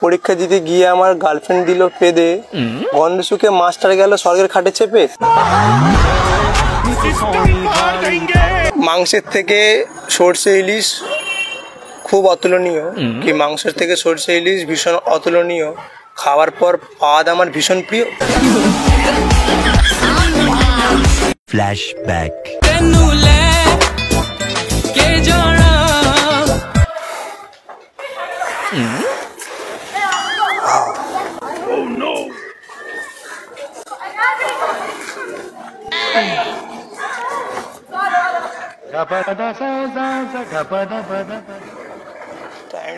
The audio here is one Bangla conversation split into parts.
পরীক্ষা দিতে গিয়ে আমার গার্লফ্রেন্ড দিল ফেদে, গন্ধ শুকে মাস্টার গেল স্বর্গের খাটে চেপে। মাংসের থেকে সরষে ইলিশ খুব অতুলনীয়, কি মাংসের থেকে সরষে ইলিশ ভীষণ অতুলনীয়, খাওয়ার পর পাদ আমার ভীষণ প্রিয়। ফ্ল্যাশব্যাক।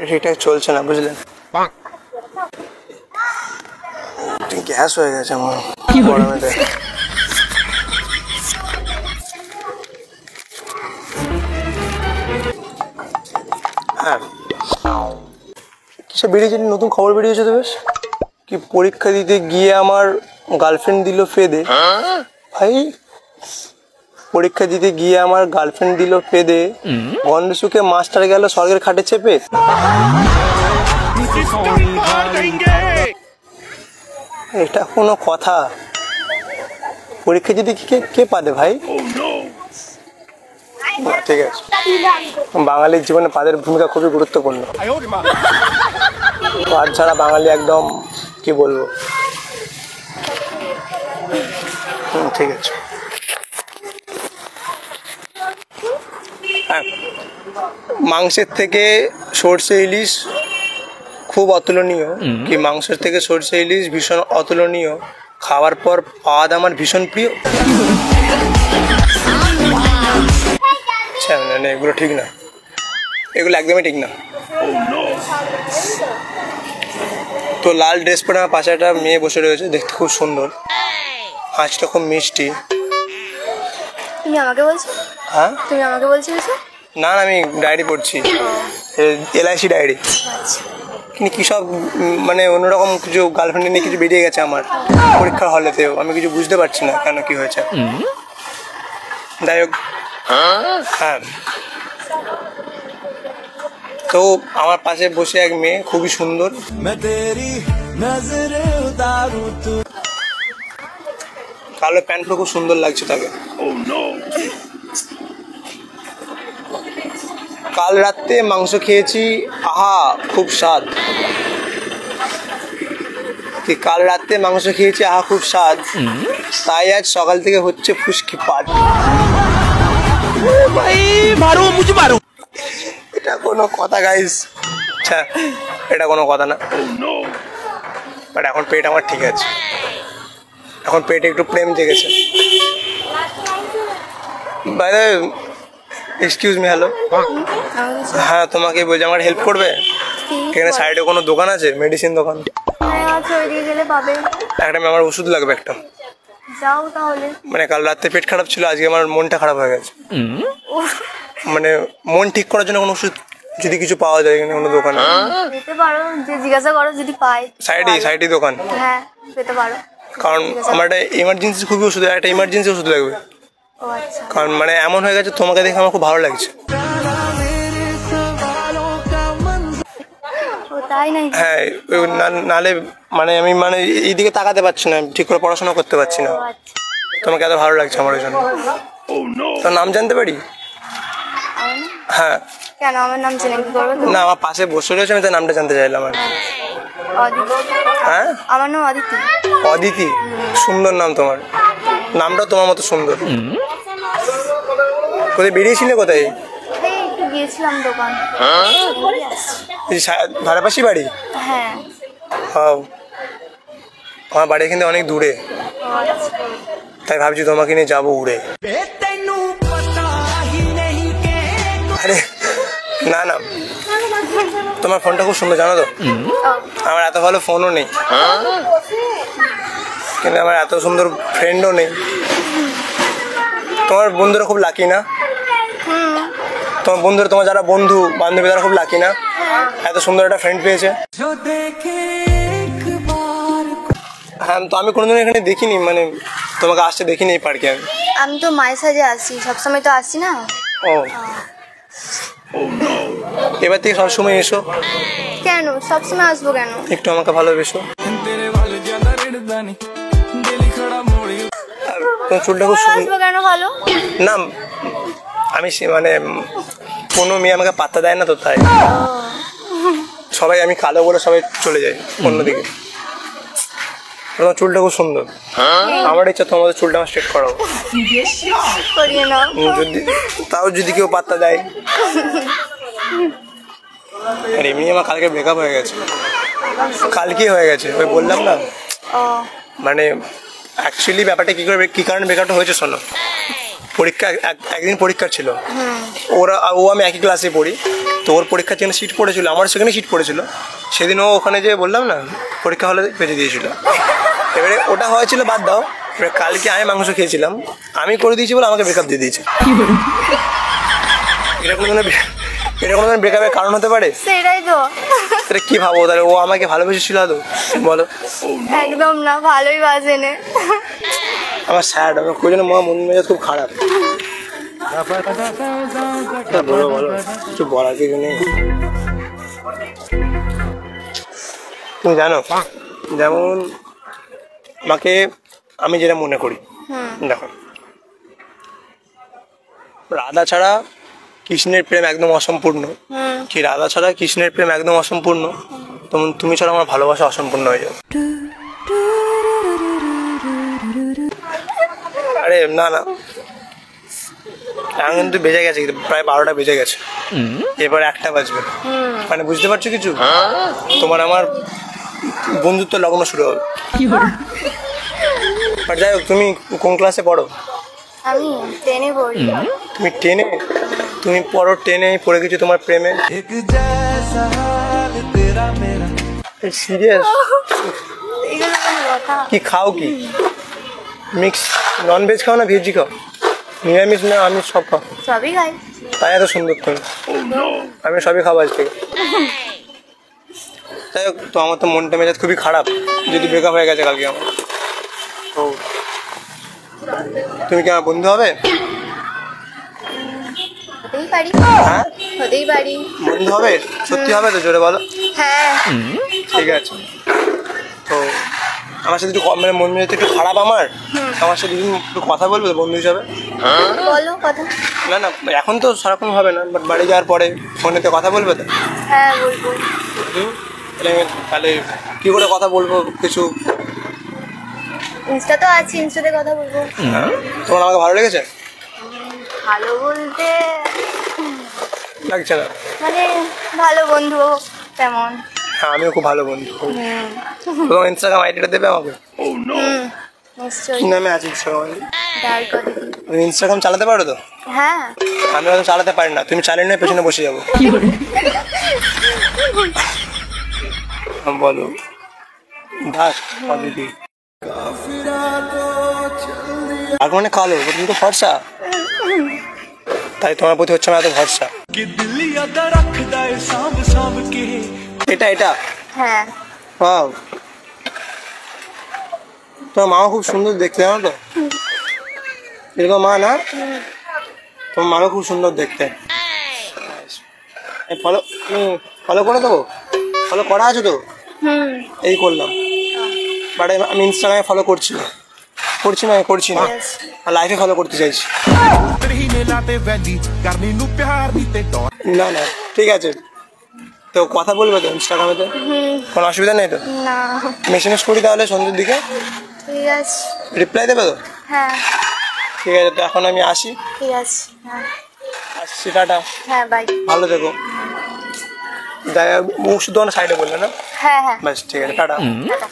ঠিকঠাক চলছে না, বুঝলেন? গ্যাস হয়ে গেছে আমার গরমেতে। হ্যাঁ, কিসব বেরিয়েছে, নতুন খবর বেরিয়েছে তো বেশ, কি পরীক্ষা দিতে গিয়ে আমার গার্লফ্রেন্ড দিল ফেদে। ভাই, পরীক্ষা দিতে গিয়ে আমার গার্লফ্রেন্ড দিল ফেদে, গন্ধ শুকে মাস্টার গেল স্বর্গের খাটে চেপে। এটা কোনো কথা? পরীক্ষা দিতে কে পারে ভাই? ঠিক আছে, বাঙালির জীবনে পাদের ভূমিকা খুবই গুরুত্বপূর্ণ। পাদ ছাড়া বাঙালি একদম কি বলবো। ঠিক আছে। হ্যাঁ, মাংসের থেকে সরষে ইলিশ খুব অতুলনীয়, কি মাংসের থেকে সরষে ইলিশ ভীষণ অতুলনীয়, খাওয়ার পর পাদ আমার ভীষণ প্রিয়। না, এগুলো ঠিক না, এগুলো একদমই ঠিক না। তো লাল ড্রেস পরে আমার পাশে একটা মেয়ে বসে রয়েছে, দেখতে খুব সুন্দর, হাঁসটা খুব মিষ্টি। তুমি আমাকে বলছো? হ্যাঁ, তুমি আমাকে বলছো? না না, আমি ডায়েরি পড়ছি, LIC ডায়েরি। কিন্তু কি সব মানে অন্যরকম কিছু গার্লফ্রেন্ড নিয়ে কিছু বেরিয়ে গেছে আমার পরীক্ষার হলেতেও, আমি কিছু বুঝতে পারছি না কেন কি হয়েছে। যাই হোক, হ্যাঁ, তো আমার পাশে বসে এক মেয়ে খুবই সুন্দর, কালো প্যান্ট পরে খুব সুন্দর লাগছে তাকে। কাল রাতে মাংস খেয়েছি, আহা খুব স্বাদ। কাল রাতে মাংস খেয়েছি, আহা খুব স্বাদ, তাই আজ সকাল থেকে হচ্ছে ফুসকি পাদ। এটা কোনো কথা গাইস? আচ্ছা, এটা কোনো কথা না। বাট এখন পেট আমার ঠিক আছে, এখন পেটে একটু প্রেম জেগেছে। বাইরে, এক্সকিউজ মি, হ্যালো। হ্যাঁ, তোমাকে বলছি, আমার হেল্প করবে? এখানে সাইডে কোনো দোকান আছে, মেডিসিন দোকান? একটা আমার ওষুধ লাগবে একটা। যাও তাহলে। মানে কাল রাতে পেট খারাপ ছিল, আজকে আমার মনটা খারাপ হয়ে গেছে। মানে মন ঠিক করার জন্য কোনো ওষুধ যদি কিছু পাওয়া যায় এখানে কোনো দোকানে? পেতে পারো, যে জিজ্ঞাসা করো, যদি পাই। সাইডে দোকান? হ্যাঁ, পেতে পারো। কারণ আমার একটা ইমার্জেন্সি খুবই ওষুধ, একটা ইমার্জেন্সি ওষুধ লাগবে। ও আচ্ছা। কারণ মানে এমন হয়ে গেছে, তোমাকে দেখে আমার খুব ভালো লাগছে। তাই নাই? হ্যাঁ, নালে মানে আমি মানে এইদিকে তাকাতে পারছি না, ঠিক করে পড়াশোনা করতে পারছি না। তোমাকে এত ভালো লাগছে আমার, ওই জন্য। তোর নাম জানতে পারি? হ্যাঁ। কেন, আমার নাম জেনে কি করবে? না, আমার পাশে বসে রয়েছে, আমি তার নামটা জানতে চাইলাম। হ্যাঁ, আমার নাম অদিতি। অদিতি? সুন্দর নাম তোমার, নামটা তোমার মতো সুন্দর। কোথায় বেরিয়েছিলে? কোথায়? একটু গিয়েছিলাম দোকান। ধারাপাশি বাড়ি? হ্যাঁ। আমার বাড়ি এখান থেকে অনেক দূরে, তাই ভাবছি তোমাকে নিয়ে যাবো উড়ে। আরে না না, তোমার ফোনটা খুব সুন্দর, জানো তো? আমার এত ভালো ফোনও নেই, কিন্তু আমার এত সুন্দর ফ্রেন্ডও নেই। তোমার বন্ধুরা খুব লাকি না? তোমার বন্ধুরা, তোমার যারা বন্ধু বান্ধবী, তারা খুব লাকি না, এত সুন্দর একটা ফ্রেন্ড পেয়েছে। হ্যাঁ, তো আমি কোনোদিন এখানে দেখিনি, মানে তোমাকে আসতে দেখিনি এই পার্কে। আমি তো মায়ের সাথে আসি, সবসময় তো আসি না। ও এবার থেকে সবসময় এসো, কেন সবসময় আসবো কেন? একটু আমাকে ভালোবেসো। আর তোমার চুলটা খুব সুন্দর। আসবো কেন ভালো? না আমি মানে কোনো মেয়ে আমাকে পাত্তা দেয় না তো, তাই সবাই আমি কালো বলে সবাই চলে যায় অন্যদিকে। তোমার চুলটা খুব সুন্দর, আমার ইচ্ছা তোমাদের চুলটা আমার স্ট্রেট করাবো। করিয়ে নাও। যদি তাও যদি কেউ পাত্তা দেয়। আর এমনি আমার কালকে ব্রেকআপ হয়ে গেছে, কালকেই হয়ে গেছে, ওই বললাম না। ও মানে অ্যাকচুয়ালি ব্যাপারটা কী কারণে ব্রেকআপটা হয়েছে শোনো। পরীক্ষা একদিন পরীক্ষা ছিল, ও আমি একই ক্লাসে পড়ি, তো ওর পরীক্ষার যেখানে সিট পড়েছিল আমার সেখানে সিট পড়েছিল। সেদিন ও ওখানে যে বললাম না পরীক্ষা হলে বেঁচে দিয়েছিল। এবারে ওটা হয়েছিল বাদ দাও, এবারে কালকে আমি মাংস খেয়েছিলাম, আমি করে দিয়েছি বলে আমাকে ব্রেকআপ দিয়ে দিয়েছে। এরকম ধরনের ব্রেকআপের কারণ হতে পারে? সেটাই তো। সেটা কি ভাবো তাহলে, ও আমাকে ভালোবেসেছিল আদৌ বলো? একদম না, ভালোই বাজে নে। আমার স্যাড, আমার কোই জন্য মন মেজাজ খুব খারাপ। বলো বলো, কিছু বলার কিছু নেই? তুমি জানো, যেমন আমাকে আমি যেটা মনে করি, দেখো রাধা ছাড়া কৃষ্ণের প্রেম একদম অসম্পূর্ণ। কি রাধা ছাড়া কৃষ্ণের প্রেম একদম অসম্পূর্ণ, তেমন তুমি ছাড়া আমার ভালোবাসা অসম্পূর্ণ হয়ে যাবে। আরে না না, এখন কিন্তু বেজে গেছে, প্রায় 12টা বেজে গেছে, এবার 1টা বাজবে। মানে বুঝতে পারছো কিছু? তোমার আমার বন্ধুত্ব লগ্ন শুরু হবে। আর যাই হোক, তুমি কোন ক্লাসে পড়ো? আমি 10-এ পড়ি। তুমি 10-এ? তুমি পড়ো 10-এ, পড়ে গেছো তোমার প্রেমে? সিরিয়াস? এগুলো কোনো কথা? কি খাও, কি মিক্স নন ভেজ খাও না ভেজই খাও? নিরামিষ না আমিষ সব খাও? সবই খাই। তাই এত সুন্দর তুমি। আমি সবই খাবো আজ থেকে। যাই হোক, তো আমার তো মনটা মেজাজ খুবই খারাপ, যদি ব্রেকআপ হয়ে গেছে কালকে আমার। তো তুমি কি আমার বন্ধু হবে? হতেই পারি। হ্যাঁ হতেই পারি। বন্ধু হবে? সত্যি হবে তো? জোরে বলো। হ্যাঁ। ঠিক আছে, তো আমার সাথে একটু মানে মন মেজাজ একটু খারাপ আমার সাথে একটু কথা বলবে তো বন্ধু হিসাবে? বলো কথা। না না, এখন তো সেরকম হবে না, বাট বাড়ি যাওয়ার পরে ফোনেতে কথা বলবে তো? হ্যাঁ বলবো। তাহলে কি করে কথা বলবো কিছু? ইনস্টা তো আছে, ইনস্টাতে কথা বলবো। তোমার আমাকে ভালো লেগেছে? ভালো বলতে লাগছে না? মানে ভালো বন্ধু তেমন। হ্যাঁ, আমিও খুব ভালো বন্ধু। তোমার ইনস্টাগ্রাম আইডিটা দেবে আমাকে? নিশ্চয়ই। কি নামে আছে ইনস্টাগ্রাম আইডি? ডার্ক অদিতি। তুমি ইনস্টাগ্রাম চালাতে পারো তো? হ্যাঁ। আমি হয়তো চালাতে পারি না, তুমি চালিয়ে নিয়ে পেছনে বসে যাবো। বলো ডার্ক অদিতি। আর মানে কালো, তুমি তো ফর্সা, তাই তোমার প্রতি হচ্ছে আমার এত ভরসা। এটা এটা হ্যাঁ। ওয়াও, তোমার মাও খুব সুন্দর দেখতে, জানো তো? এরকম মা না, তোমার মাও খুব সুন্দর দেখতে। ফলো ফলো করে দেবো? ফলো করা আছে তো? এই করলাম, বাট আমি ইনস্টাগ্রামে ফলো করছি না, করছি না, আর লাইফে ফলো করতে চাইছি। না না, ঠিক আছে, তো কথা বলবে তো ইনস্টাগ্রামেতে? কোনো অসুবিধা নেই তো? না। মেসেজ করি তাহলে সন্ধ্যের দিকে, ঠিক আছে। রিপ্লাই দেবে তো? হ্যাঁ ঠিক আছে, তো এখন আমি আসি। ঠিক আছে। হ্যাঁ আসছি, টাটা। হ্যাঁ বাই। ভালো থেকো। যাই মুখ শুধু আমার সাইডে বললে না? হ্যাঁ হ্যাঁ। ব্যাস ঠিক আছে, টাটা। টাটা।